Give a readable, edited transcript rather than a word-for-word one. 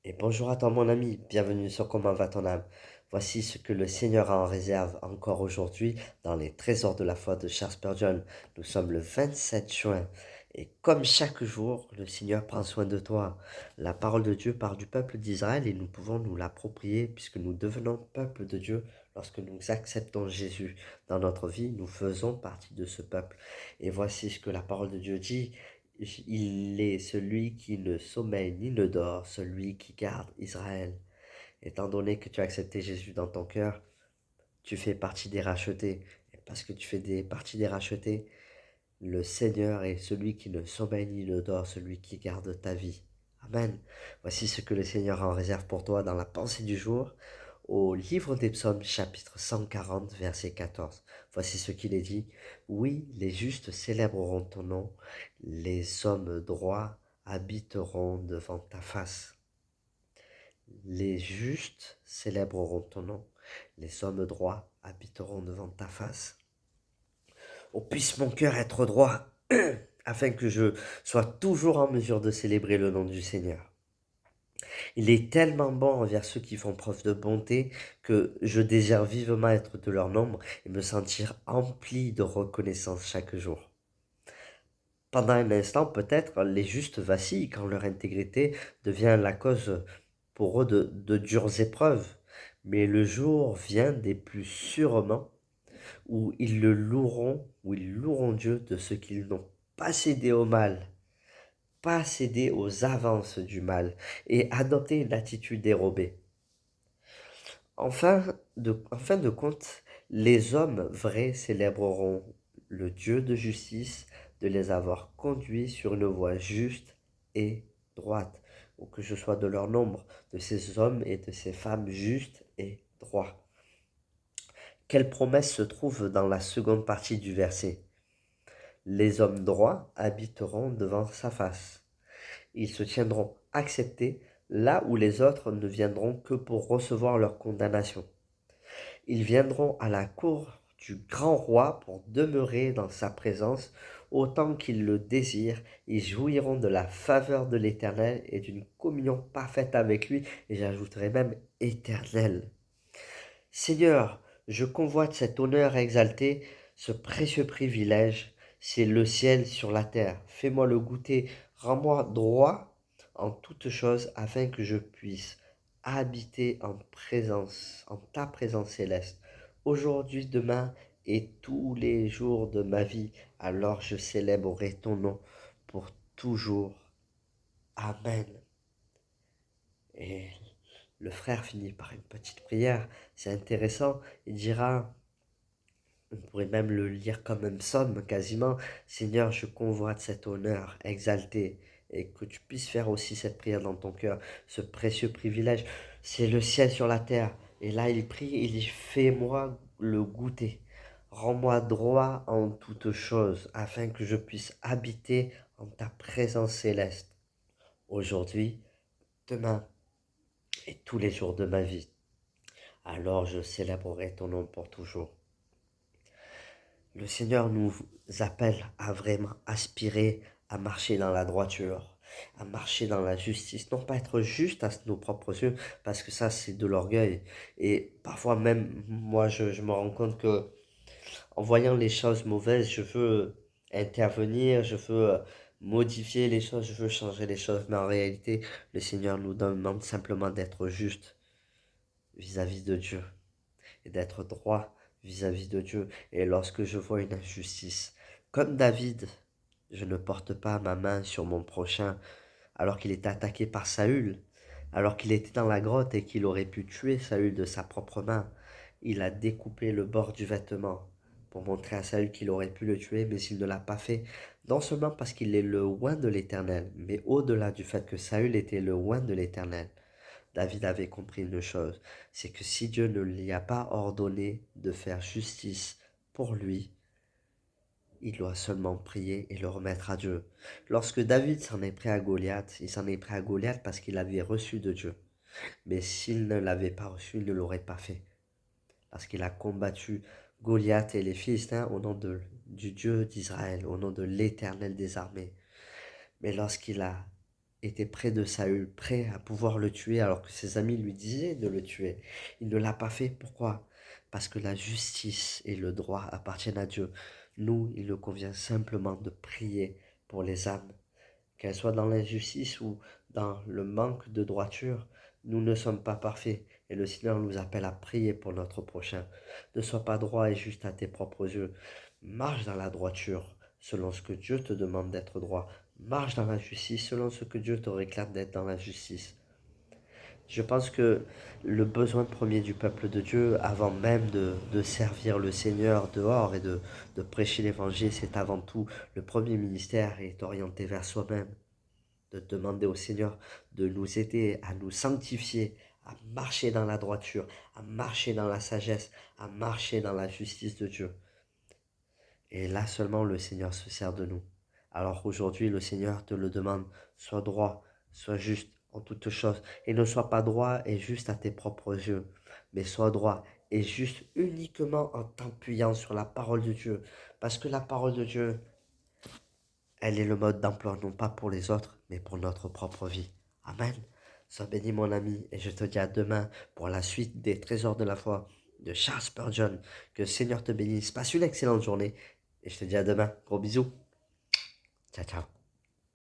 Et bonjour à toi mon ami, bienvenue sur Comment va ton âme. Voici ce que le Seigneur a en réserve encore aujourd'hui dans les trésors de la foi de Charles Spurgeon. Nous sommes le 27 juin et comme chaque jour, le Seigneur prend soin de toi. La parole de Dieu part du peuple d'Israël et nous pouvons nous l'approprier puisque nous devenons peuple de Dieu lorsque nous acceptons Jésus dans notre vie. Nous faisons partie de ce peuple. Et voici ce que la parole de Dieu dit. Il est celui qui ne sommeille ni ne dort, celui qui garde Israël. Étant donné que tu as accepté Jésus dans ton cœur, tu fais partie des rachetés. Et parce que tu fais partie des rachetés, le Seigneur est celui qui ne sommeille ni ne dort, celui qui garde ta vie. Amen. Voici ce que le Seigneur en réserve pour toi dans la pensée du jour, au livre des psaumes, chapitre 140, verset 14. Voici ce qu'il est dit. Oui, les justes célébreront ton nom, les hommes droits habiteront devant ta face. Les justes célébreront ton nom, les hommes droits habiteront devant ta face. Oh, puisse mon cœur être droit, afin que je sois toujours en mesure de célébrer le nom du Seigneur. Il est tellement bon envers ceux qui font preuve de bonté que je désire vivement être de leur nombre et me sentir empli de reconnaissance chaque jour. Pendant un instant, peut-être, les justes vacillent quand leur intégrité devient la cause pour eux de dures épreuves. Mais le jour vient des plus sûrement où ils loueront Dieu de ce qu'ils n'ont pas cédé au mal, pas céder aux avances du mal et adopter une attitude dérobée. En fin de compte, les hommes vrais célébreront le Dieu de justice de les avoir conduits sur une voie juste et droite, ou que je sois de leur nombre, de ces hommes et de ces femmes justes et droits. Quelle promesse se trouve dans la seconde partie du verset? Les hommes droits habiteront devant sa face. Ils se tiendront acceptés là où les autres ne viendront que pour recevoir leur condamnation. Ils viendront à la cour du grand roi pour demeurer dans sa présence autant qu'ils le désirent. Ils jouiront de la faveur de l'Éternel et d'une communion parfaite avec lui, et j'ajouterai même éternelle. Seigneur, je convoite cet honneur exalté, ce précieux privilège, c'est le ciel sur la terre. Fais-moi le goûter, rends-moi droit en toutes choses afin que je puisse habiter en ta présence céleste, aujourd'hui, demain et tous les jours de ma vie. Alors je célébrerai ton nom pour toujours. Amen. Et le frère finit par une petite prière. C'est intéressant. Il dira, on pourrait même le lire comme un psaume quasiment. Seigneur, je convoite cet honneur exalté et que tu puisses faire aussi cette prière dans ton cœur, ce précieux privilège. C'est le ciel sur la terre. Et là, il prie, il dit, fais-moi le goûter. Rends-moi droit en toutes choses, afin que je puisse habiter en ta présence céleste, aujourd'hui, demain et tous les jours de ma vie. Alors je célébrerai ton nom pour toujours. Le Seigneur nous appelle à vraiment aspirer à marcher dans la droiture, à marcher dans la justice, non pas être juste à nos propres yeux, parce que ça c'est de l'orgueil. Et parfois même, moi je me rends compte que en voyant les choses mauvaises, je veux intervenir, je veux modifier les choses, je veux changer les choses, mais en réalité, le Seigneur nous demande simplement d'être juste vis-à-vis de Dieu et d'être droit vis-à-vis de Dieu. Et lorsque je vois une injustice, comme David, je ne porte pas ma main sur mon prochain alors qu'il était attaqué par Saül, alors qu'il était dans la grotte et qu'il aurait pu tuer Saül de sa propre main. Il a découpé le bord du vêtement pour montrer à Saül qu'il aurait pu le tuer, mais il ne l'a pas fait, non seulement parce qu'il est le oint de l'Éternel, mais au-delà du fait que Saül était le oint de l'Éternel. David avait compris une chose, c'est que si Dieu ne lui a pas ordonné de faire justice pour lui, il doit seulement prier et le remettre à Dieu. Lorsque David s'en est pris à Goliath, il s'en est pris à Goliath parce qu'il avait reçu de Dieu. Mais s'il ne l'avait pas reçu, il ne l'aurait pas fait. Parce qu'il a combattu Goliath et les Philistins au nom du Dieu d'Israël, au nom de l'Éternel des armées. Mais lorsqu'il a était près de Saül, prêt à pouvoir le tuer alors que ses amis lui disaient de le tuer. Il ne l'a pas fait. Pourquoi? Parce que la justice et le droit appartiennent à Dieu. Nous, il nous convient simplement de prier pour les âmes, qu'elles soient dans l'injustice ou dans le manque de droiture. Nous ne sommes pas parfaits et le Seigneur nous appelle à prier pour notre prochain. Ne sois pas droit et juste à tes propres yeux. Marche dans la droiture selon ce que Dieu te demande d'être droit. Marche dans la justice selon ce que Dieu te réclame d'être dans la justice. Je pense que le besoin premier du peuple de Dieu, avant même de servir le Seigneur dehors et de prêcher l'évangile, c'est avant tout le premier ministère est orienté vers soi-même, de demander au Seigneur de nous aider à nous sanctifier, à marcher dans la droiture, à marcher dans la sagesse, à marcher dans la justice de Dieu. Et là seulement le Seigneur se sert de nous. Alors aujourd'hui, le Seigneur te le demande, sois droit, sois juste en toutes choses. Et ne sois pas droit et juste à tes propres yeux, mais sois droit et juste uniquement en t'appuyant sur la parole de Dieu. Parce que la parole de Dieu, elle est le mode d'emploi, non pas pour les autres, mais pour notre propre vie. Amen. Sois béni mon ami, et je te dis à demain pour la suite des Trésors de la foi de Charles Spurgeon. Que le Seigneur te bénisse. Passe une excellente journée, et je te dis à demain. Gros bisous. Ciao, ciao.